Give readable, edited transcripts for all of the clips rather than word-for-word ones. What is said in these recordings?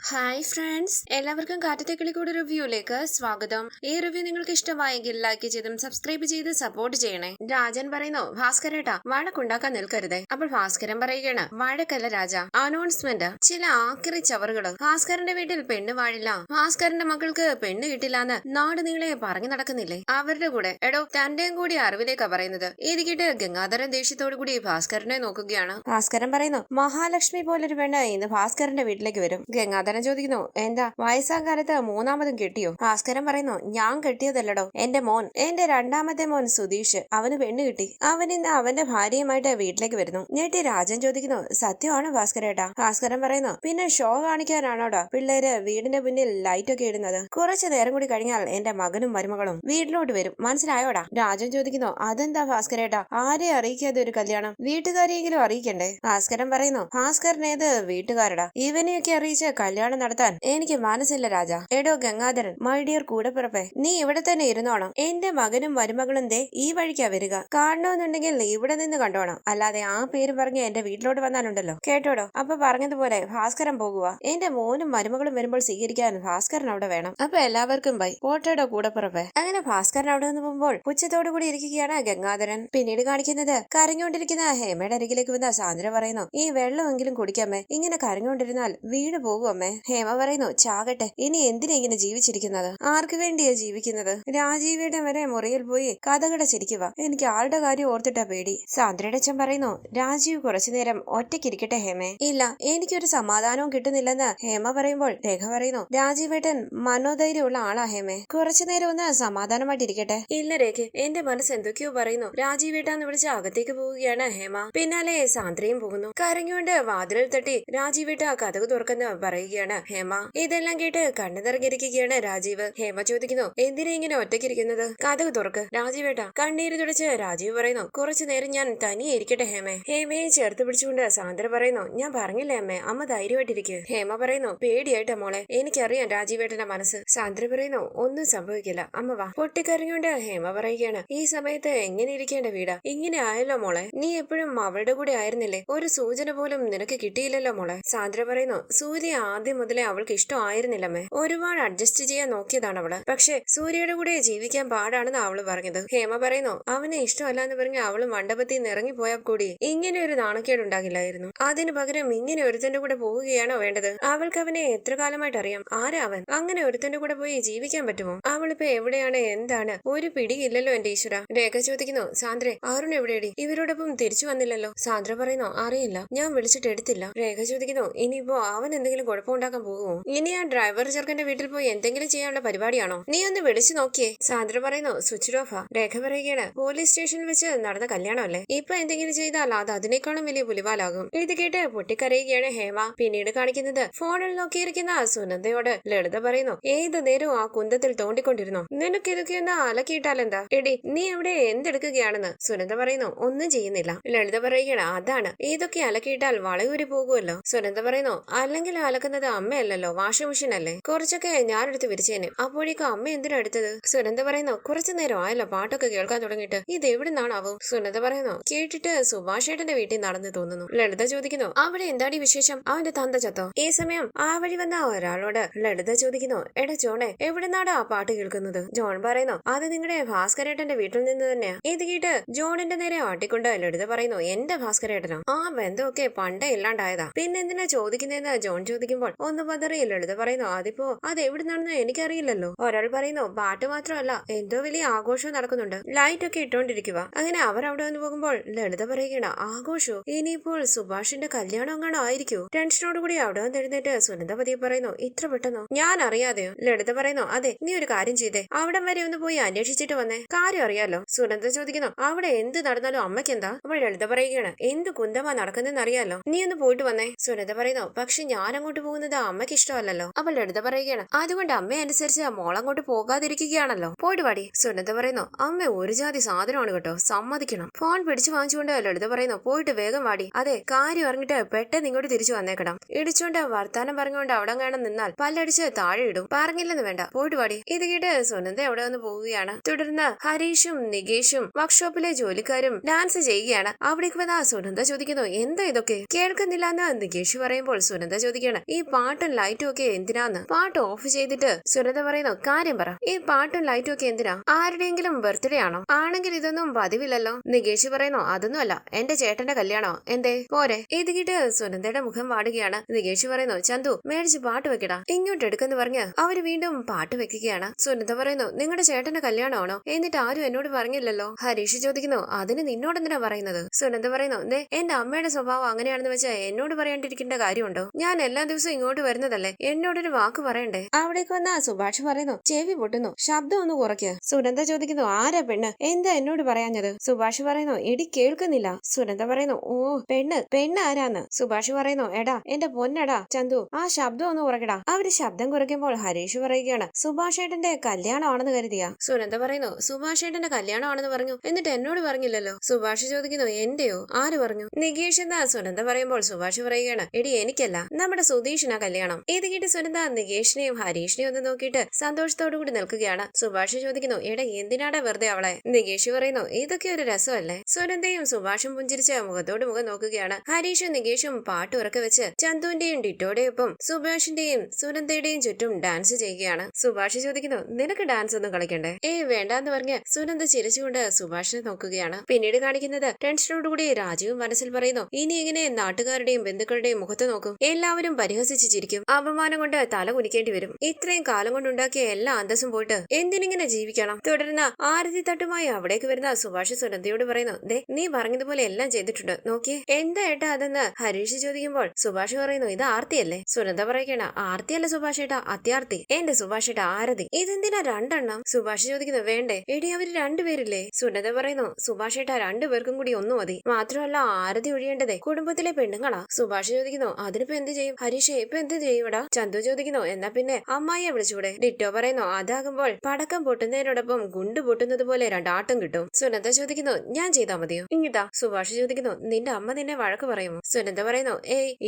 Hi friends, എല്ലാവർക്കും കാറ്റത്തെ കിളിക്കൂട് റിവ്യൂയിലേക്ക് സ്വാഗതം. ഈ റിവ്യൂ നിങ്ങൾക്ക് ഇഷ്ടമായെങ്കിൽ ലൈക്ക് ചെയ്തും സബ്സ്ക്രൈബ് ചെയ്ത് സപ്പോർട്ട് ചെയ്യണേ. രാജൻ പറയുന്നു, ഭാസ്കരേട്ടാ വഴക്കുണ്ടാക്കാൻ നിൽക്കരുതേ. അപ്പോൾ ഭാസ്കരൻ പറയുകയാണ്, വഴക്കല്ല രാജ, അനൗൺസ്മെന്റ്. ചില ആക്രി ചവറുകള് ഭാസ്കരന്റെ വീട്ടിൽ പെണ്ണ് വാഴില്ല, ഭാസ്കരന്റെ മക്കൾക്ക് പെണ്ണ് കിട്ടില്ലാന്ന് നാട് നീളെ പറഞ്ഞു നടക്കുന്നില്ലേ? അവരുടെ കൂടെ എടോ തന്റെയും കൂടി അറിവിലേക്കാ പറയുന്നത്. ഇത് കേട്ട് ഗംഗാധരൻ ദേഷ്യത്തോടു കൂടി ഭാസ്കരനെ നോക്കുകയാണ്. ഭാസ്കരൻ പറയുന്നു, മഹാലക്ഷ്മി പോലൊരു പെണ്ണ് ഇന്ന് ഭാസ്കരന്റെ വീട്ടിലേക്ക് വരും. ഗംഗാധരൻ ചോദിക്കുന്നു, എന്താ വയസ്സാം കാലത്ത് മൂന്നാമതും കെട്ടിയോ? ഭാസ്കരൻ പറയുന്നു, ഞാൻ കെട്ടിയതല്ലടോ, എന്റെ മോൻ, എന്റെ രണ്ടാമത്തെ മോൻ സുധീഷ്, അവന് പെണ്ണ് കിട്ടി. അവൻ ഇന്ന് അവന്റെ ഭാര്യയുമായിട്ട് വീട്ടിലേക്ക് വരുന്നു. ഞെട്ടി രാജൻ ചോദിക്കുന്നു, സത്യമാണോ ഭാസ്കരേട്ടാ? ഭാസ്കരൻ പറയുന്നു, പിന്നെ ഷോ കാണിക്കാനാണോടാ പിള്ളേര് വീടിന്റെ മുന്നിൽ ലൈറ്റ് ഒക്കെ ഇടുന്നത്? കുറച്ചു നേരം കൂടി കഴിഞ്ഞാൽ എന്റെ മകനും മരുമകളും വീട്ടിലോട്ട് വരും, മനസ്സിലായോടാ? രാജൻ ചോദിക്കുന്നു, അതെന്താ ഭാസ്കരേട്ടാ ആരെ അറിയിക്കാതെ ഒരു കല്യാണം? വീട്ടുകാരെയെങ്കിലും അറിയിക്കണ്ടേ? ഭാസ്കരൻ പറയുന്നു, ഭാസ്കരൻ ഏത് വീട്ടുകാരടാ? ഇവനെയൊക്കെ അറിയിച്ച് കല്യാണം നടത്താൻ എനിക്ക് മനസ്സില്ല രാജ. എടോ ഗംഗാധരൻ, മൈ ഡിയർ കൂടപ്പിറപ്പേ, നീ ഇവിടെ തന്നെ ഇരുന്നോണം. എന്റെ മകനും മരുമകളും ദേ ഈ വഴിക്കാ വരിക. കാണണമെന്നുണ്ടെങ്കിൽ ഇവിടെ നിന്ന് കണ്ടോണം, അല്ലാതെ ആ പേര് പറഞ്ഞ് എന്റെ വീട്ടിലോട്ട് വന്നാലുണ്ടല്ലോ, കേട്ടോടോ? അപ്പൊ പറഞ്ഞതുപോലെ ഭാസ്കരൻ പോകുക. എന്റെ മോനും മരുമകളും വരുമ്പോൾ സ്വീകരിക്കാൻ ഭാസ്കരൻ അവിടെ വേണം. അപ്പൊ എല്ലാവർക്കും ബൈ, പോട്ടോടോ കൂടപ്പിറപ്പേ. അങ്ങനെ ഭാസ്കരൻ അവിടെ നിന്ന് പോകുമ്പോൾ പുച്ഛത്തോടു കൂടി ഇരിക്കുകയാണ് ഗംഗാധരൻ. പിന്നീട് കാണിക്കുന്നത് കരഞ്ഞുകൊണ്ടിരിക്കുന്ന ഹേമയുടെ അരികിലേക്ക് വന്ന സാന്ദ്ര പറയുന്നു, ഈ വെള്ളമെങ്കിലും കുടിക്കാമേ, ഇങ്ങനെ കരഞ്ഞുകൊണ്ടിരുന്നാൽ വീട് പോകും അമ്മേ. ഹേമ പറയുന്നു, ചാകട്ടെ, ഇനി എന്തിനാ ഇങ്ങനെ ജീവിച്ചിരിക്കുന്നത്? ആർക്ക് വേണ്ടിയാ ജീവിക്കുന്നത്? രാജീവിയുടെ വരെ മുറിയിൽ പോയി കഥകടച്ചിരിക്കുക. എനിക്ക് ആളുടെ കാര്യം ഓർത്തിട്ടാ പേടി. സാന്ദ്രയുടെ അച്ഛൻ പറയുന്നു, രാജീവ് കുറച്ചുനേരം ഒറ്റയ്ക്കിരിക്കട്ടെ ഹേമേ. ഇല്ല, എനിക്കൊരു സമാധാനവും കിട്ടുന്നില്ലെന്ന് ഹേമ പറയുമ്പോൾ രേഖ പറയുന്നു, രാജീവേട്ടൻ മനോധൈര്യമുള്ള ആളാ ഹേമേ, കുറച്ചുനേരം ഒന്ന് സമാധാനമായിട്ടിരിക്കട്ടെ. ഇല്ല രേഖ, എന്റെ മനസ്സ് എന്തൊക്കെയോ പറയുന്നു. രാജീവേട്ടാന്ന് വിളിച്ച് അകത്തേക്ക് പോവുകയാണ് ഹേമ. പിന്നാലെ സാന്ദ്രയും പോകുന്നു. കരഞ്ഞുകൊണ്ട് വാതിലിൽ തട്ടി രാജീവേട്ട കഥകു തുറക്കുന്ന പറയുകയാണ് ഹേമ. ഇതെല്ലാം കേട്ട് കണ്ണു നിറഞ്ഞിരിക്കുകയാണ് രാജീവ്. ഹേമ ചോദിക്കുന്നു, എന്തിനാ ഇങ്ങനെ ഒറ്റയ്ക്കിരിക്കുന്നത്? കഥകു തുറക്ക് രാജീവേട്ട. കണ്ണീര് തുടച്ച് രാജീവ് പറയുന്നു, കുറച്ചു നേരം ഞാൻ തനിയെ ഇരിക്കട്ടെ ഹേമേ. ഹേമയെ ചേർത്ത് പിടിച്ചുകൊണ്ട് സാന്ദ്ര പറയുന്നു, ഞാൻ പറഞ്ഞില്ലേ അമ്മേ, അമ്മ ധൈര്യമായിട്ടിരിക്കുക. ഹേമ പറയുന്നു, പേടിയായിട്ടാ മോളെ, എനിക്കറിയാം രാജീവേട്ടന്റെ മനസ്സ്. സാന്ദ്ര പറയുന്നു, ഒന്നും സംഭവിക്കില്ല അമ്മ വാ. പൊട്ടിക്കരഞ്ഞുകൊണ്ട് ഹേമ പറയുകയാണ്, ഈ സമയത്ത് എങ്ങനെ ഇരിക്കേണ്ട വീടാ? ഇങ്ങനെ ആയല്ലോ മോളെ, നീ എപ്പോഴും അവളുടെ കൂടെ ആയിരുന്നില്ലേ? ഒരു സൂചന പോലും നിനക്ക് കിട്ടിയില്ലല്ലോ മോളെ. സാന്ദ്ര പറയുന്നു, സൂര്യ ആദ്യം മുതലേ അവൾക്ക് ഇഷ്ടമായിരുന്നില്ലമ്മേ, ഒരുപാട് അഡ്ജസ്റ്റ് ചെയ്യാൻ നോക്കിയതാണ് അവള്, പക്ഷെ സൂര്യയുടെ കൂടെ ജീവിക്കാൻ പാടാണെന്ന് അവള് പറഞ്ഞത്. ഹേമ പറയുന്നു, അവനെ ഇഷ്ടമല്ല എന്ന് പറഞ്ഞ് അവള് മണ്ഡപത്തിൽ നിന്ന് ഇറങ്ങിപ്പോയാൽ കൂടി ഇങ്ങനെ ഒരു നാണക്കേട് ഉണ്ടാകില്ലായിരുന്നു. അതിനു പകരം ഇങ്ങനെ ഒരുത്തന്റെ കൂടെ പോവുകയാണോ വേണ്ടത്? അവൾക്ക് അവനെ എത്ര കാലമായിട്ട് അറിയാം. ആരാ അവൻ? അങ്ങനെ ഒരുത്തന്റെ കൂടെ പോയി ജീവിക്കാൻ പറ്റുമോ? അവളിപ്പോ എവിടെയാണ്, എന്താണ്, ഒരു പിടിയില്ലല്ലോ എന്റെ ഈശ്വര. രേഖ ചോദിക്കുന്നു, സാന്ദ്രെ, അരുൺ എവിടെയടി? ഇവരോടൊപ്പം തിരിച്ചു വന്നില്ലല്ലോ. സാന്ദ്ര പറയുന്നു, അറിയില്ല, ഞാൻ വിളിച്ചിട്ട് എടുത്തില്ല. രേഖ ചോദിക്കുന്നു, ഇനിയിപ്പോ അവൻ എന്തെങ്കിലും കുഴപ്പമുണ്ടാക്കാൻ പോകുമോ? ഇനി ആ ഡ്രൈവർ ചെറുക്കന്റെ വീട്ടിൽ പോയി എന്തെങ്കിലും ചെയ്യാനുള്ള പരിപാടിയാണോ? നീ ഒന്ന് വിളിച്ചു നോക്കിയേ. സാന്ദ്ര പറയുന്നു, സ്വിച്ച് ഓഫാ. രേഖ പറയുകയാണ്, പോലീസ് സ്റ്റേഷനിൽ വെച്ച് നടന്ന കല്യാണമല്ലേ, ഇപ്പൊ എന്തെങ്കിലും ചെയ്താൽ അത് അതിനേക്കാളും വലിയ പുലിവാലാകും. ഇത് കേട്ട് പൊട്ടിക്കരയുകയാണ് ഹേമ. പിന്നീട് കാണിക്കുന്നത് ഫോണിൽ നോക്കിയിരിക്കുന്ന സുനന്ദയോട് ലളിത പറയുന്നു, ഏത് നേരവും ആ കുന്തത്തിൽ തോണ്ടിക്കൊണ്ടിരുന്നു, നിനക്ക് ഇതൊക്കെയൊന്ന് അലക്കിയിട്ടാലെന്താ? എടി, നീ എവിടെ എന്തെടുക്കുകയാണെന്ന്? സുനന്ദ പറയുന്നു, ഒന്നും ചെയ്യുന്നില്ല. ലളിത പറയുകയാണ്, അതാണ്, ഇതൊക്കെ അലക്കിയിട്ടാൽ വളയൂരി പോകുമല്ലോ. സുനന്ദ പറയുന്നു, അല്ലെങ്കിൽ അലക്കുന്നത് അമ്മയല്ലല്ലോ, വാഷിംഗ് മെഷീൻ അല്ലേ, കുറച്ചൊക്കെ ഞാനെടുത്ത് വിരിച്ചേനെ. അപ്പോഴേക്കും അമ്മ എന്തിനാ എടുത്തത്? സുനന്ദ പറയുന്നു, കുറച്ചു നേരം ആയല്ലോ പാട്ടൊക്കെ കേൾക്കാൻ തുടങ്ങിയിട്ട്, ഇത് എവിടെ നിന്നാണാവും? സുനന്ദ പറയുന്നു, കേട്ടിട്ട് സുഭാഷേട്ടന്റെ വീട്ടിൽ നടന്നു തോന്നുന്നു. ലളിത ചോദിക്കുന്നു, അവിടെ എന്താടി വിശേഷം? അവന്റെ തന്ത ചത്തോ? ഈ സമയം ആ വഴി വന്ന ഒരാളോട് ലളിത ചോദിക്കുന്നു, എടാ ജോണെ, എവിടെ നിന്നാണ് ആ പാട്ട് കേൾക്കുന്നത്? ജോൺ പറയുന്നു, അത് നിങ്ങളുടെ ഭാസ്കരേട്ടന്റെ വീട്ടിൽ നിന്ന് തന്നെയാ. ഇത് കേട്ട് ജോണിന്റെ നേരെ ആട്ടിക്കൊണ്ട് ലളിത പറയുന്നു, എന്റെ ഭാസ്കരേട്ടനോ? ആ ബന്ധമൊക്കെ പണ്ടേ ഇല്ലാണ്ടായതാ, പിന്നെ എന്തിനാ ചോദിക്കുന്നതെന്ന് ജോൺ ചോദിക്കുമ്പോൾ ഒന്ന് പതറി ലളിത പറയുന്നു, അതിപ്പോ അത് എവിടുന്നാണെന്ന് എനിക്കറിയില്ലല്ലോ. ഒരാൾ പറയുന്നു, പാട്ട് മാത്രമല്ല, എന്തോ വലിയ ആഘോഷവും നടക്കുന്നുണ്ട്, ലൈറ്റ് ഒക്കെ ഇട്ടോണ്ടിരിക്കുക. അങ്ങനെ അവർ അവിടെ വന്ന് പോകുമ്പോൾ ലളിത പറയുകയാണ്, ആഘോഷോ? ഇനിയിപ്പോൾ സുഭാഷിന്റെ കല്യാണം അങ്ങാണോ ആയിരിക്കൂ? ടെൻഷനോട് കൂടി അവിടെ വന്ന് എഴുന്നേറ്റ് സുനന്ദ പതിയെ പറയുന്നു, ഇത്ര പെട്ടെന്നോ? ഞാൻ അറിയാതെയോ? ലളിത പറയുന്നു, അതെ, നീ ഒരു കാര്യം ചെയ്തേ, അവിടം വരെ ഒന്ന് പോയി അന്വേഷിച്ചിട്ട് വന്നേ, കാര്യം അറിയാലോ. സുനന്ദ ചോദിക്കുന്നു, അവിടെ എന്ത് നടന്നാലും അമ്മയ്ക്ക് എന്താ? അപ്പോൾ ലളിത പറയുകയാണ്, എന്ത് കുന്തമാ നടക്കുന്നതെന്ന് അറിയാലോ, നീ ഒന്ന് പോയിട്ട് വന്നേ. സുനന്ദ പറയുന്നു, പക്ഷെ ഞാൻ അങ്ങോട്ട് പോകുന്നത് അമ്മയ്ക്ക് ഇഷ്ടമല്ലല്ലോ. അപ്പോൾ ലളിത പറയുകയാണ്, അതുകൊണ്ട് അമ്മയെ അനുസരിച്ച് മോളങ്ങോട്ട് പോകാതിരിക്കുകയാണല്ലോ, പോയിട്ട് പാടി. സുനന്ദ പറയുന്നു, അമ്മ ഒരു ജാതി സാധനമാണ് കേട്ടോ, സമ്മതിക്കണം. ഫോൺ പിടിച്ചു വാങ്ങിച്ചുകൊണ്ട് ലളിത പറയുന്നു, പോയിട്ട് വേഗം വാടി. അതെ, കാര്യം അറിഞ്ഞിട്ട് പെട്ടെന്ന് ഇങ്ങോട്ട് തിരിച്ചു വന്നേക്കണം. ഇടിച്ചോണ്ട് വർത്താനം പറഞ്ഞുകൊണ്ട് അവിടെ കാണാൻ നിന്നാൽ പല്ലടിച്ച് താഴെ ഇടും. പറഞ്ഞില്ലെന്ന് വേണ്ട, പോയിട്ട് വാടി. ഇത് കേട്ട് സുനന്ദ അവിടെ വന്ന് പോവുകയാണ്. തുടർന്ന് ഹരീഷും നികേഷും വർക്ക്ഷോപ്പിലെ ജോലിക്കാരും ഡാൻസ് ചെയ്യുകയാണ്. അവിടേക്ക് വന്ന സുനന്ദ ചോദിക്കുന്നു, എന്താ ഇതൊക്കെ? കേൾക്കുന്നില്ല എന്ന് നികേഷ് പറയുമ്പോൾ സുനന്ദ ചോദിക്കുകയാണ്, ഈ പാട്ടും ലൈറ്റും ഒക്കെ എന്തിനാന്ന്? പാട്ട് ഓഫ് ചെയ്തിട്ട് സുനന്ദ പറയുന്നു, കാര്യം പറ, ഈ പാട്ടും ലൈറ്റും ഒക്കെ എന്തിനാ? ആരുടെയെങ്കിലും ബർത്ത്ഡേ ആണോ? ആണെങ്കിൽ ഇതൊന്നും പതിവില്ലല്ലോ. നികേഷ് പറയുന്നു, അതൊന്നുമല്ല, എന്റെ ചേട്ടന്റെ കല്യാണോ. എന്തേ പോരെ? ഇത് കിട്ട് സുനന്ദയുടെ മുഖം വാടുകയാണ്. നികേഷ് പറയുന്നു, ചന്തു മേടിച്ച് പാട്ട് വെക്കടാ, ഇങ്ങോട്ട് എടുക്കെന്ന് പറഞ്ഞ് അവര് വീണ്ടും പാട്ട് വെക്കുകയാണ്. സുനന്ദ പറയുന്നു, നിങ്ങളുടെ ചേട്ടന്റെ കല്യാണമാണോ? എന്നിട്ട് ആരും എന്നോട് പറഞ്ഞില്ലല്ലോ. ഹരീഷ് ചോദിക്കുന്നു, അതിന് നിന്നോട് എന്തിനാ പറയുന്നത്? സുനന്ദ പറയുന്നു, ദേ എന്റെ അമ്മയുടെ സ്വഭാവം അങ്ങനെയാണെന്ന് വെച്ചാൽ എന്നോട് പറയാണ്ടിരിക്കേണ്ട കാര്യമുണ്ടോ? ഞാൻ എല്ലാ ദിവസവും ഇങ്ങോട്ട് വരുന്നതല്ലേ, എന്നോടൊരു വാക്ക് പറയണ്ടേ? അവിടേക്ക് വന്ന സുഭാഷ് പറയുന്നു, ചെവി പൊട്ടുന്നു, ശബ്ദം ഒന്ന് കുറയ്ക്ക്. സുനന്ദ ചോദിക്കുന്നു, ആരാ പെണ്ണ്? എന്താ എന്നോട് പറയാഞ്ഞത്? സുഭാഷ് പറയുന്നു, എടി കേൾക്കുന്നില്ല. സുനന്ദ പറയുന്നു, ഓ പെണ്ണ് ആരാന്ന്? സുഭാഷ് പറയുന്നു, എടാ എന്റെ പൊന്നടാ ചന്തു, ആ ശബ്ദം ഒന്ന് കുറയ്ക്കടാ. അവര് ശബ്ദം കുറയ്ക്കുമ്പോൾ ഹരീഷ് പറയുകയാണ്, സുഭാഷ് ഏട്ടന്റെ കല്യാണമാണെന്ന് കരുതിയാ? സുനന്ദ പറയുന്നു, സുഭാഷ് ഏട്ടന്റെ കല്യാണമാണെന്ന് പറഞ്ഞു, എന്നിട്ട് എന്നോട് പറഞ്ഞില്ലല്ലോ. സുഭാഷ് ചോദിക്കുന്നു, എന്റെയോ? ആര് പറഞ്ഞു? നികേഷ് എന്നാ സുനന്ദ പറയുമ്പോൾ സുഭാഷ് പറയുകയാണ്, എടി എനിക്കല്ല, നമ്മുടെ സുധീഷിനാ കല്യാണം. ഇത് കേട്ട് സുനന്ദ നികേഷിനെയും ഹരീഷിനെയും ഒന്ന് നോക്കിയിട്ട് സന്തോഷത്തോടു കൂടി നിൽക്കുകയാണ്. സുഭാഷ് ചോദിക്കുന്നു, എടാ എന്തിനാടാ വെറുതെ അവളെ? നികേഷ് പറയുന്നു, ഇതൊക്കെ ഒരു രസമല്ലേ? സുനന്ദയും സുഭാഷും പുഞ്ചിരിച്ച മുഖത്തോട് മുഖം നോക്കുകയാണ്. ഹരീഷും നികേഷും പാട്ട് ഉറക്കെ വെച്ച് ചന്തുവിന്റെയും ഡിറ്റോയുടെയും ഒപ്പം സുഭാഷിന്റെയും സുനന്ദയുടെയും ചുറ്റും ഡാൻസ് ചെയ്യുകയാണ്. സുഭാഷ് ചോദിക്കുന്നു, നിനക്ക് ഡാൻസ് ഒന്നും കളിക്കണ്ടേ? വേണ്ടാന്ന് പറഞ്ഞ് സുനന്ദ ചിരിച്ചുകൊണ്ട് സുഭാഷിനെ നോക്കുകയാണ്. പിന്നീട് കാണിക്കുന്നത് ടെൻഷനോടുകൂടി രാജീവ് മനസ്സിൽ പറയുന്നു, ഇനി എങ്ങനെ നാട്ടുകാരുടെയും ബന്ധുക്കളുടെയും മുഖത്ത് നോക്കും? എല്ലാവരും പരിഹസിച്ച് ചിരിക്കും, അപമാനം കൊണ്ട് തല കുനിക്കേണ്ടി വരും. ഇത്രയും കാലം കൊണ്ടുണ്ടാക്കിയ എല്ലാ അന്തസ്സും പോയിട്ട് എന്തിനിങ്ങനെ ജീവിക്കണം? തുടർന്ന ആരതി തട്ടുമായി അവിടേക്ക് വരുന്ന സുഭാഷ് സുനന്ദയോട് പറയുന്നു, ദേ നീ പറഞ്ഞതുപോലെ എല്ലാം ചെയ്തിട്ടുണ്ട്, നോക്കിയേ. എന്താ ഏട്ടാ അതെന്ന് ഹരീഷ് ചോദിക്കുമ്പോൾ സുഭാഷ് പറയുന്നു, ഇത് ആർത്തിയല്ലേ? സുനന്ദ പറയുകയാണ്, ആർത്തിയല്ല സുഭാഷ് ഏട്ടാ, അത്യാർത്തി. എന്റെ സുഭാഷ് ഏട്ടാ ആരതി. ഇതെന്തിനാ രണ്ടെണ്ണം? സുഭാഷ് ചോദിക്കുന്നു, വേണ്ടേ എടി അവര് രണ്ടുപേരില്ലേ? സുനന്ദ പറയുന്നു, സുഭാഷ് ഏട്ടാ രണ്ടുപേർക്കും കൂടി ഒന്നു മതി. മാത്രമല്ല ആരതി ഒഴിയേണ്ടതേ കുടുംബത്തിലെ പെണ്ണുങ്ങളാ. സുഭാഷ് ചോദിക്കുന്നു, അതിനിപ്പോ എന്ത് ചെയ്യും? ഹരീഷ് ഇപ്പൊ എന്ത് ചെയ്യൂടാ? ചന്തു ചോദിക്കുന്നു, എന്നാ പിന്നെ അമ്മായിയെ വിളിച്ചൂടെ? ഡിറ്റോ പറയുന്നു, അതാകുമ്പോൾ പടക്കം പൊട്ടുന്നതിനോടൊപ്പം ഗുണ്ട് പൊട്ടുന്നത് പോലെ രണ്ടാട്ടം കിട്ടും. സുനന്ദ ചോദിക്കുന്നു, ഞാൻ ചെയ്താ മതിയോ? ഇങ്ങിതാ. സുഭാഷ് ചോദിക്കുന്നു, നിന്റെ അമ്മ നിന്നെ വഴക്ക് പറയുമോ? സുനന്ദ പറയുന്നു,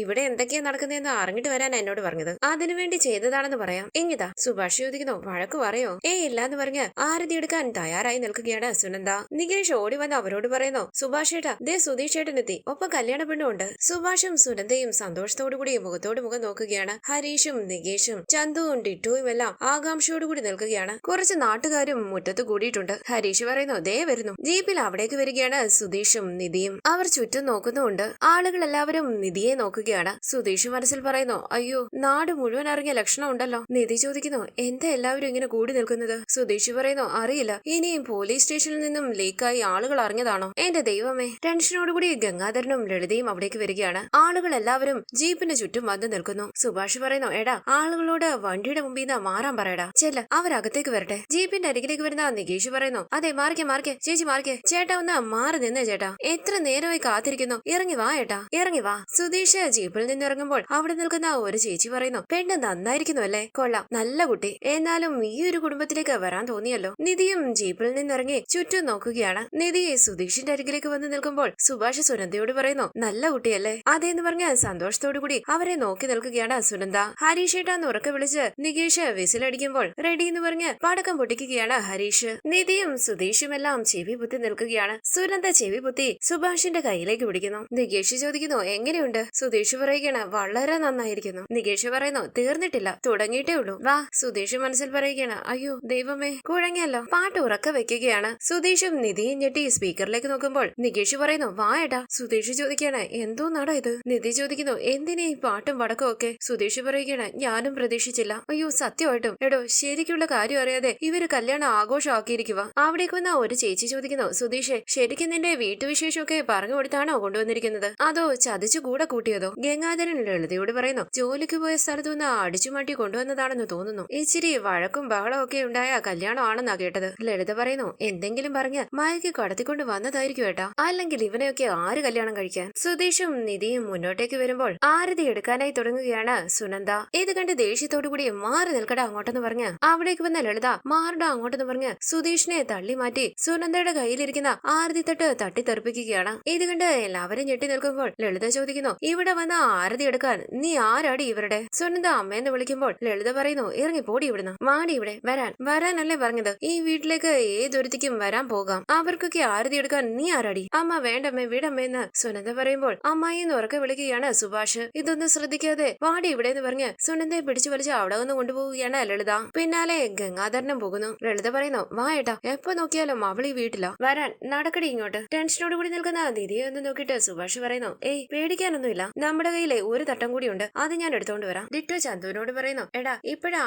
ഇവിടെ എന്തൊക്കെയാ നടക്കുന്നതെന്ന് അറിഞ്ഞിട്ട് വരാൻ എന്നോട് പറഞ്ഞത്, അതിനുവേണ്ടി ചെയ്തതാണെന്ന് പറയാം. ഇങ്ങിതാ. സുഭാഷ് ചോദിക്കുന്നു, വഴക്ക് പറയോ? ഇല്ലാന്ന് പറഞ്ഞ് ആരതി എടുക്കാൻ തയ്യാറായി നിൽക്കുകയാണ് സുനന്ദ. നികേഷ് ഓടി വന്ന് അവരോട് പറയുന്നു, സുഭാഷ് ഏട്ടാ ദേ സുധീഷ് ഏട്ടനെത്തി, ഒപ്പം കല്യാണ പെണ്ണുണ്ട്. സുഭാഷും സുനന്ദയും സന്തോഷത്തോടുകൂടി മുഖത്തോട് മുഖം നോക്കുകയാണ്. ഹരീഷും നികേഷും ചന്തുവും ഡിറ്റുവും എല്ലാം ആകാംക്ഷയോടുകൂടി നിൽക്കുകയാണ്. കുറച്ച് നാട്ടുകാരും മുറ്റത്ത് കൂടിയിട്ടുണ്ട്. ഹരീഷ് പറയുന്നു, ദേ വരുന്നു. ജീപ്പിൽ അവിടേക്ക് വരികയാണ് സുധീഷും നിധിയും. അവർ ചുറ്റും നോക്കുന്നുണ്ട്. ആളുകൾ എല്ലാവരും നിധിയെ നോക്കുകയാണ്. സുധീഷ് മനസ്സിൽ പറയുന്നു, അയ്യോ നാട് മുഴുവൻ ഇറങ്ങിയ ലക്ഷണം ഉണ്ടല്ലോ. നിധി ചോദിക്കുന്നു, എന്താ എല്ലാവരും ഇങ്ങനെ കൂടി നിൽക്കുന്നത്? സുധീഷ് പറയുന്നു, അറിയില്ല, ഇനിയും പോലീസ് സ്റ്റേഷനിൽ നിന്നും ലീക്കായി ആളുകൾ അറിഞ്ഞതാണോ? എന്റെ ദൈവമേ. ടെൻഷനോടുകൂടി ഗംഗാധരനും ലളിതയും അവിടേക്ക് വരികയാണ്. ആളുകൾ എല്ലാവരും ജീപ്പിന് ചുറ്റും വന്ന് നിൽക്കുന്നു. സുഭാഷ് പറയുന്നു, എടാ ആളുകളോട് വണ്ടിയുടെ മുമ്പിൽ നിന്ന് മാറാൻ പറയടാ, ചെല്ല അവരകത്തേക്ക് വരട്ടെ. ജീപ്പിന്റെ അരികിലേക്ക് വരുന്ന നികേഷ് പറയുന്നു, അതെ മാറിക്കെ ചേച്ചി മാറിക്കെ. ചേട്ടാ ഒന്ന് മാറി നിന്നേ ചേട്ടാ, എത്ര നേരമായി കാത്തിരിക്കുന്നു, ഇറങ്ങി വാ ഏട്ടാ, ഇറങ്ങി വാ. സുധീഷ് ജീപ്പിൽ നിന്ന് ഇറങ്ങുമ്പോൾ അവിടെ നിൽക്കുന്ന ഒരു ചേച്ചി പറയുന്നു, പെണ്ണ് നന്നായിരിക്കുന്നു അല്ലേ? കൊള്ളാം, നല്ല കുട്ടി. എന്നാലും ഈ ഒരു കുടുംബത്തിലേക്ക് വരാൻ തോന്നിയല്ലോ. നിധിയും ജീപ്പിൽ നിന്നിറങ്ങി ചുറ്റും നോക്കുകയാണ്. നിധി സുധീഷിന്റെ അരികിലേക്ക് വന്ന് നിൽക്കുമ്പോൾ സുഭാഷ് സുനന്ദയോട് പറയുന്നു, നല്ല കുട്ടിയല്ലേ? അതേന്ന് പറഞ്ഞ് സന്തോഷത്തോടു കൂടി അവരെ നോക്കി നിൽക്കുകയാണ് സുനന്ദ. ഹരീഷ് ഏട്ടാന്ന് ഉറക്കെ വിളിച്ച് നികേഷ് വിസിലടിക്കുമ്പോൾ റെഡി എന്ന് പറഞ്ഞ് പടക്കം പൊട്ടിക്കുകയാണ് ഹരീഷ്. നിധിയും സുധീഷും എല്ലാം ചെവി പുത്തി നിൽക്കുകയാണ്. സുനന്ദ ചെവി പുത്തി സുഭാഷിന്റെ കയ്യിലേക്ക് പിടിക്കുന്നു. നികേഷ് ചോദിക്കുന്നു, എങ്ങനെയുണ്ട്? സുധീഷ് പറയുകയാണ്, വളരെ നന്നായിരിക്കുന്നു. നികേഷ് പറയുന്നു, തീർന്നിട്ടില്ല, തുടങ്ങിയിട്ടേ ഉള്ളൂ, വാ. സുധീഷ് മനസ്സിൽ പറയുകയാണ്, അയ്യോ ദൈവമേ കുഴങ്ങിയല്ലോ. പാട്ട് ഉറക്കെ വെക്കുകയാണ്. സുധീഷും നിധിയും ഞെട്ടി സ്പീക്കറിലേക്ക് നോക്കുമ്പോൾ നികേഷ് പറയുന്നു, വാ ഏട്ടാ. സുധീഷ് ചോദിക്കുകയാണ്, എന്തോ നാടാ ഇത്? നിധി ചോദിക്കുന്നു, എന്തിനീ പാട്ടും പടക്കം ഒക്കെ? സുധീഷ് പറയുകയാണ്, ഞാനും പ്രതീക്ഷിച്ചില്ല. അയ്യോ സത്യമായിട്ടും എടോ, ശരിക്കുള്ള കാര്യം അറിയാതെ ഇവര് കല്യാണം ആഘോഷമാക്കിയിരിക്കുക. അവിടേക്ക് വന്ന ഒരു ചേച്ചി ചോദിക്കുന്നു, സുധീഷേ ശരിക്കും നിന്റെ വീട്ടുവിശേഷമൊക്കെ പറഞ്ഞു കൊടുത്താണോ കൊണ്ടുവന്നിരിക്കുന്നത്, അതോ ചതിച്ചു കൂടെ കൂട്ടിയതോ? ഗംഗാധരൻ ലളിതയോട് പറയുന്നു, ജോലിക്ക് പോയ സ്ഥലത്തു നിന്ന് അടിച്ചുമാറ്റി കൊണ്ടുവന്നതാണെന്ന് തോന്നുന്നു. ഇച്ചിരി വഴക്കും ബഹളവും ഒക്കെ ഉണ്ടായ കല്യാണമാണെന്നാ കേട്ടത്. ലളിത പറയുന്നു, എന്തെങ്കിലും പറഞ്ഞ് മയക്ക് കടത്തിക്കൊണ്ട് വന്നതായിരിക്കും ഏട്ടാ, അല്ലെങ്കിൽ ഇവനെയൊക്കെ ആര് കല്യാണം കഴിക്കാൻ? സുധീഷും നിധിയും മുന്നോട്ടേക്ക് വരുമ്പോൾ ആരതി എടുക്കാനായി തുടങ്ങുകയാണ് സുനന്ദ. ഇത് കണ്ട് ദേഷ്യത്തോടു കൂടി മാറി നിൽക്കട അങ്ങോട്ടെന്ന് പറഞ്ഞ് അവിടേക്ക് വന്ന ലളിത മാറുട അങ്ങോട്ടെന്ന് പറഞ്ഞ് സുധീഷിനെ തള്ളി മാറ്റി സുനന്ദയുടെ കയ്യിലിരിക്കുന്ന ആരതി തട്ട് തട്ടിത്തെറിപ്പിക്കുകയാണ്. ഇത് കണ്ട് എല്ലാവരും ഞെട്ടി നിൽക്കുമ്പോൾ ലളിത ചോദിക്കുന്നു, ഇവിടെ വന്ന ആരതി എടുക്കാൻ നീ ആരാടി ഇവരുടെ? സുനന്ദ അമ്മയെന്ന് വിളിക്കുമ്പോൾ ലളിത പറയുന്നു, ഇറങ്ങി പോടി ഇവിടുന്ന്, മാടി ഇവിടെ വരാനല്ലേ പറഞ്ഞത്? ഈ വീട്ടിലേക്ക് ഏതൊരുത്തിക്കും വരാൻ പോകാം, അവർക്കൊക്കെ ആരതി എടുക്കാൻ നീ ആരാടി? അമ്മ വേണ്ടമ്മേ വിടമ്മേന്ന് സുനന്ദ പറയുമ്പോൾ അമ്മായി എന്ന് ഉറക്കെ വിളിക്കുകയാണ് സുഭാഷ്. ഇതൊന്നും ശ്രദ്ധിക്കാതെ വാടി ഇവിടെ എന്ന് പറഞ്ഞ് സുനന്ദയെ പിടിച്ചു വലിച്ച് അവിടെ നിന്ന് കൊണ്ടുപോവുകയാണ് ലളിത. പിന്നാലെ ഗംഗാധരനും പോകുന്നു. ലളിത പറയുന്നു, വാ ഏട്ടാ, എപ്പോ നോക്കിയാലും അവൾ ഈ വീട്ടിലാ, വരാൻ നടക്കടി ഇങ്ങോട്ട്. ടെൻഷനോട് കൂടി നിൽക്കുന്ന നിധിയെ ഒന്ന് നോക്കിയിട്ട് സുഭാഷ് പറയുന്നു, ഏയ് പേടിക്കാനൊന്നുമില്ല, നമ്മുടെ കയ്യിലെ ഒരു തട്ടം കൂടി ഉണ്ട്, അത് ഞാൻ എടുത്തോണ്ട് വരാം. ഡിറ്റോ ചന്തുവിനോട് പറയുന്നു, എടാ ഇപ്പഴാ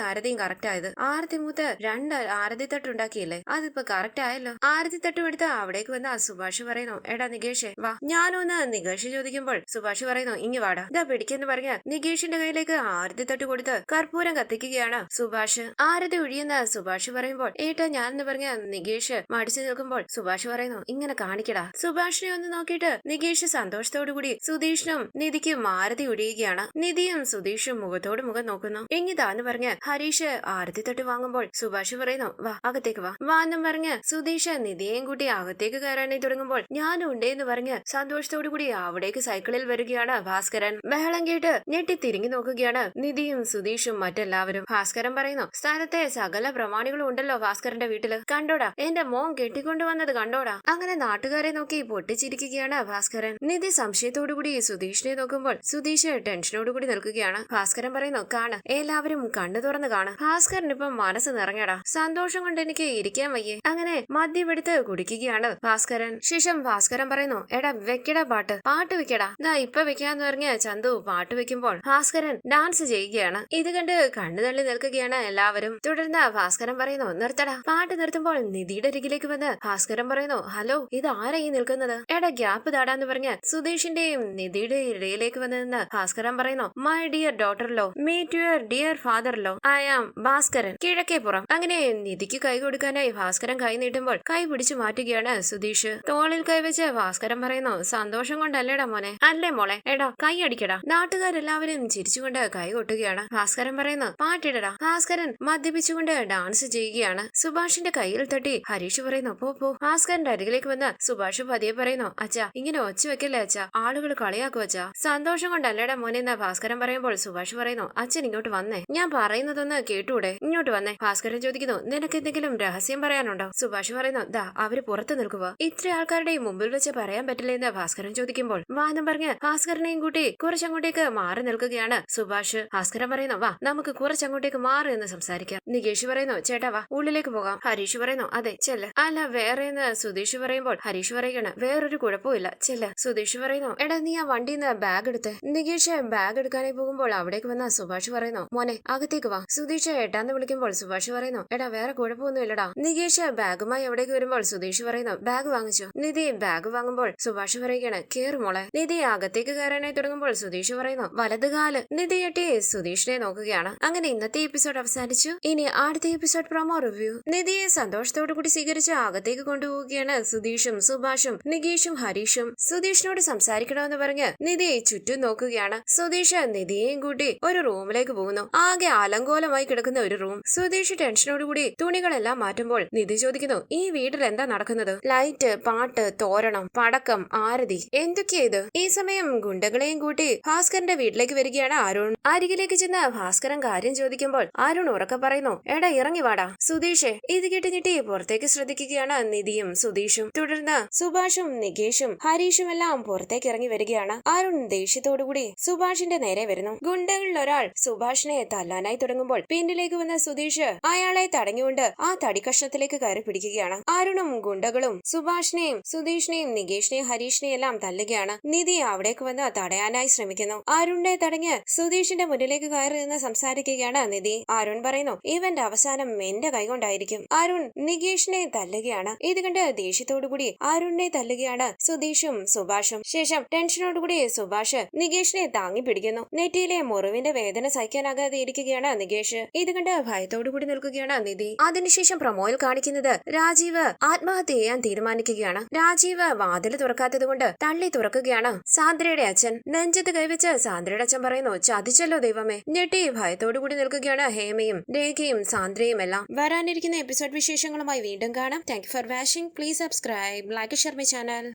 ആരതിയും കറക്റ്റ് ആയത്. ആരതി മൂത്ത് 2 ആരതി തട്ടുണ്ടാക്കിയില്ലേ, അതിപ്പോ കറക്റ്റ് ആയല്ലോ. ആരതി തട്ടും എടുത്ത് അവിടേക്ക് വന്ന സുഭാഷ് പറയുന്നു, എടാ നികേഷേ വാ. ഞാനൊന്ന് നികേഷ് ചോദിക്കുമ്പോൾ സുഭാഷ് പറയുന്നു, ഇങ്ങ് വാടാ, ഇതാ പിടിക്കെന്ന് പറഞ്ഞ് നികേഷിന്റെ കയ്യിലേക്ക് ആരതി തട്ട് കൊടുത്ത് കർപ്പൂരം കത്തിക്കുകയാണ് സുഭാഷ്. ആരതി ഒഴിയുന്ന സുഭാഷ് പറയുമ്പോൾ, ഏട്ടാ ഞാൻ എന്ന് പറഞ്ഞ നികേഷ് മടിച്ചു നിൽക്കുമ്പോൾ സുഭാഷ് പറയുന്നു, ഇങ്ങനെ കാണിക്കടാ. സുഭാഷിനെ ഒന്ന് നോക്കിയിട്ട് നികേഷ് സന്തോഷത്തോടുകൂടി സുധീഷിനും നിധിക്കും ആരതി ഒഴിയുകയാണ്. നിധിയും സുധീഷും മുഖത്തോട് മുഖം നോക്കുന്നു. എങ്ങിതാന്ന് പറഞ്ഞ് ഹരീഷ് ആരതി തട്ട് വാങ്ങുമ്പോൾ സുഭാഷ് പറയുന്നു, വാ അകത്തേക്ക് വാ. വാ എന്നും പറഞ്ഞ് സുധീഷ് നിധിയെയും കൂട്ടി അകത്തേക്ക് കയറാനായി തുടങ്ങുമ്പോൾ ഞാനും ഉണ്ടേന്ന് പറഞ്ഞ് സന്തോഷത്തോടു കൂടി അവിടേക്ക് സൈക്കിളിൽ വരികയാണ് ഭാസ്കരൻ. ബഹളം കേട്ട് ഞെട്ടി തിരിഞ്ഞു നോക്കുകയാണ് നിധിയും സുധീഷും മറ്റെല്ലാവരും. ഭാസ്കരൻ പറയുന്നു, സ്ഥലത്തെ സകല പ്രമാണികളും ഉണ്ടല്ലോ ഭാസ്കരന്റെ വീട്ടില്, കണ്ടോടാ എന്റെ മോൻ കെട്ടിക്കൊണ്ടുവന്നത് കണ്ടോടാ. അങ്ങനെ നാട്ടുകാരെ നോക്കി പൊട്ടിച്ചിരിക്കുകയാണ് ഭാസ്കരൻ. നിധി സംശയത്തോടുകൂടി സുധീഷിനെ നോക്കുമ്പോൾ സുധീഷ് ടെൻഷനോടുകൂടി നിൽക്കുകയാണ്. ഭാസ്കരൻ പറയുന്നു, കാണ്, എല്ലാവരും കണ്ണു തുറന്ന് കാണ്. ഭാസ്കരൻ ഇപ്പം മനസ്സ് നിറഞ്ഞടാ, സന്തോഷം കൊണ്ട് എനിക്ക് ഇരിക്കാൻ വയ്യേ. അങ്ങനെ മദ്യമെടുത്ത് കുടിക്കുകയാണ് ഭാസ്കരൻ. ശേഷം ഭാസ്കരൻ പറയുന്നു, എടാ വെക്കടാ പാട്ട് വെക്കടാ. ദാ ഇപ്പൊ വെക്കാന്ന് പറഞ്ഞ ചന്തു പാട്ട് വെക്കുമ്പോൾ ഭാസ്കരൻ ഡാൻസ് ചെയ്യുകയാണ്. ഇത് കണ്ട് കണ്ണു തള്ളി നിൽക്കുകയാണ് എല്ലാവരും. തുടർന്ന് ഭാസ്കരൻ പറയുന്നു, നിർത്തടാ. പാട്ട് നിർത്തുമ്പോൾ നിധിയുടെ അരികിലേക്ക് വന്ന് ഭാസ്കരൻ പറയുന്നു, ഹലോ, ഇത് ആരാ ഈ നിൽക്കുന്നത്? എടാ ഗ്യാപ്പ് താടാന്ന് പറഞ്ഞ് സുധീഷിന്റെയും നിധിയുടെ ഇടയിലേക്ക് വന്ന് നിന്ന് ഭാസ്കരൻ പറയുന്നു, my dear daughter law, meet your dear father law, I am Bhaskaran Kizhakkeppuram. അങ്ങനെ നിധിക്ക് കൈ കൊടുക്കാനായി ഭാസ്കരൻ കൈ നീട്ടുമ്പോൾ കൈ പിടിച്ചു മാറ്റുകയാണ് സുധീഷ്. തോളിൽ കൈവച്ച് ഭാസ്കരൻ പറയുന്നു, സന്തോഷം കൊണ്ടല്ലേടാ മോനെ? അല്ലേ മോളെ? എടാ കൈ അടിക്കടാ. നാട്ടുകാരെല്ലാവരും ചിരിച്ചുകൊണ്ട് കൈ കൊട്ടുകയാണ്. ഭാസ്കരൻ പറയുന്നു, പാട്ടിടടാ. ഭാസ്കരൻ മദ്യപിച്ചുകൊണ്ട് ഡാൻസ് ചെയ്യുകയാണ്. സുഭാഷിന്റെ കയ്യിൽ തട്ടി ഹരീഷ് പറയുന്നു, പോ. ഭാസ്കരന്റെ അരികിലേക്ക് വന്ന് സുഭാഷ് പതിയെ പറയുന്നു, അച്ഛാ ഇങ്ങനെ ഒച്ച വെക്കല്ലേ അച്ഛാ, ആളുകൾ കളിയാക്കും അച്ഛാ. സന്തോഷം കൊണ്ടല്ലേടാ മോനെ എന്ന് ഭാസ്കരൻ പറയുമ്പോൾ സുഭാഷ് പറയുന്നു, അച്ഛൻ ഇങ്ങോട്ട് വന്നേ, ഞാൻ പറയുന്നതൊന്ന് കേട്ടൂടെ, ഇങ്ങോട്ട് വന്നേ. ഭാസ്കരൻ ചോദിക്കുന്നു, നിനക്ക് എന്തെങ്കിലും രഹസ്യം പറയാനുണ്ടോ? സുഭാഷ് പറയുന്നു, ദാ അവര് പുറത്തു നിൽക്കുക, ഇത്ര ആൾക്കാരുടെ മുമ്പിൽ വെച്ച് പറയാൻ പറ്റില്ല എന്ന് ഭാസ്കരൻ ചോദിക്കുമ്പോൾ വാദം പറഞ്ഞ് ഭാസ്കരനെയും കൂട്ടി കുറച്ചങ്ങോട്ടേക്ക് മാറി നിൽക്കുകയാണ് സുഭാഷ്. ഭാസ്കരൻ പറയുന്നു, വാ നമുക്ക് കുറച്ചങ്ങോട്ടേക്ക് മാറി എന്ന് സംസാരിക്കാം. നികേഷ് പറയുന്നു, ചേട്ടാ വാ ഉള്ളിലേക്ക് പോകാം. ഹരീഷ് പറയുന്നു, അതെ ചെല്ല്. അല്ല വേറെ എന്ന് സുധീഷ് പറയുമ്പോൾ ഹരീഷ് പറയുകയാണ്, വേറൊരു കുഴപ്പമില്ല ചെല്ല്. സുധീഷ് പറയുന്നു, എടാ നീ ആ വണ്ടിന്ന് ബാഗ് എടുത്ത്. നികേഷ് ബാഗ് എടുക്കാനായി പോകുമ്പോൾ അവിടേക്ക് വന്ന സുഭാഷ് പറയുന്നു, മോനെ അകത്തേക്ക് വാ. സുധീഷ് ഏട്ടാന്ന് വിളിക്കുമ്പോൾ സുഭാഷ് പറയുന്നു, എടാ വേറെ കുഴപ്പമൊന്നും ഇല്ലടാ. നികേഷ് ബാഗുമായി അവിടേക്ക് വരുമ്പോൾ സുധീഷ് പറയുന്നു, ബാഗ് വാങ്ങിച്ചു. നിധി ബാഗ് വാങ്ങുമ്പോൾ സുഭാഷ് പറയുകയാണ്, കേറു മോളെ. നിധി അകത്തേക്ക് കയറാനായി തുടങ്ങുമ്പോൾ സുധീഷ് പറയുന്നു, വലതുകാല്. നിധി ഞെട്ടി സുധീഷിനെ നോക്കുകയാണ്. അങ്ങനെ ഇന്നത്തെ എപ്പിസോഡ് അവസാനിച്ചു. ഇനി അടുത്ത എപ്പിസോഡ് പ്രൊമോ റിവ്യൂ. നിധിയെ സന്തോഷത്തോടു കൂടി സ്വീകരിച്ച് അകത്തേക്ക് കൊണ്ടുപോവുകയാണ് സുധീഷും സുഭാഷും നികേഷും ഹരീഷും. സുധീഷിനോട് സംസാരിക്കണമെന്ന് പറഞ്ഞ് നിധിയെ ചുറ്റും നോക്കുകയാണ്. സുധീഷ് നിധിയെയും കൂട്ടി ഒരു റൂമിലേക്ക് പോകുന്നു. ആകെ അലങ്കോലമായി കിടക്കുന്ന ഒരു റൂം. സുധീഷ് ടെൻഷനോടുകൂടി തുണികളെല്ലാം മാറ്റുമ്പോൾ നിധി ചോദിക്കുന്നു, ഈ വീട്ടിൽ എന്താ നടക്കുന്നത്? ലൈറ്റ്, പാട്ട്, തോരണം, പടക്കം, ആരതി, എന്തൊക്കെയാ ഇത്? ഈ സമയം ഗുണ്ടകളെയും കൂട്ടി ഭാസ്കരന്റെ വീട്ടിലേക്ക് വരികയാണ് അരുൺ. അരികിലേക്ക് ചെന്ന് ഭാസ്കരൻ കാര്യം ചോദിക്കുമ്പോൾ അരുൺ ഉറക്കെ പറയുന്നു, എടാ ഇറങ്ങി വാടാ. സുധീഷ് ഇത് കേട്ട് ഞെട്ടി പുറത്തേക്ക് ശ്രദ്ധിക്കുകയാണ് നിധിയും സുധീഷും. തുടർന്ന് സുഭാഷും നികേഷും ഹരീഷും എല്ലാം പുറത്തേക്ക് ഇറങ്ങി വരികയാണ്. അരുൺ ദേഷ്യത്തോടുകൂടി സുഭാഷിന്റെ നേരെ വരുന്നു. ഗുണ്ടകളിൽ ഒരാൾ സുഭാഷിനെ തല്ലാനായി തുടങ്ങുമ്പോൾ പിന്നിലേക്ക് വന്ന സുധീഷ് അയാളെ തടഞ്ഞുകൊണ്ട് ആ തടിക്കഷ്ണത്തിലേക്ക് കയറി പിടിക്കുകയാണ്. അരുണും ഗുണ്ടകളും സുഭാഷിനെയും സുധീഷിനെയും നികേഷിനെയും ഹരീഷിനെയും എല്ലാം തല്ലുകയാണ്. നിധി അവിടേക്ക് വന്ന് തടയാനായി ശ്രമിക്കുന്നു. അരുണിനെ തടഞ്ഞ് സുധീഷിന്റെ മുന്നിലേക്ക് കയറി നിന്ന് സംസാരിക്കുകയാണ് നിധി. അരുൺ പറയുന്നു, ഇവന്റെ അവസാനം എന്റെ കൈകൊണ്ടായിരിക്കും. അരുൺ നികേഷിനെ തല്ലുകയാണ്. ഇത് കണ്ട് ദേഷ്യത്തോടുകൂടി അരുണിനെ തല്ലുകയാണ് സുധീഷും സുഭാഷും. ശേഷം ടെൻഷനോടുകൂടി സുഭാഷ് നികേഷിനെ താങ്ങി പിടിക്കുന്നു. നെറ്റിയിലെ മുറിവിന്റെ വേദന സഹിക്കാനാകാതെ ഇരിക്കുകയാണ് നികേഷ്. ഇത് കണ്ട് ഭയത്തോടുകൂടി നിൽക്കുകയാണ് നിധി. അതിനുശേഷം പ്രൊമോയിൽ കാണിക്കുന്നത് രാജീവ് ആത്മഹത്യ ചെയ്യാൻ തീരുമാനിക്കുകയാണ്. രാജീവ് വാതിൽ തുറക്കാത്തത് കൊണ്ട് തള്ളി തുറക്കുകയാണ് സാന്ദ്രയുടെ അച്ഛൻ. നെഞ്ചത്ത് കൈവച്ച് സാന്ദ്രയുടെ അച്ഛൻ പറയുന്നു, ചതിച്ചല്ലോ ദൈവമേ. ഞെട്ടി ഭയത്തോടുകൂടി നിൽക്കുകയാണ് ഹേമയും രേഖയും സാന്ദ്രയും എല്ലാം. വരാനിരിക്കുന്ന എപ്പിസോഡ് വിശേഷങ്ങളുമായി വീണ്ടും കാണാം. Thank you for watching. Please subscribe, like, share my channel.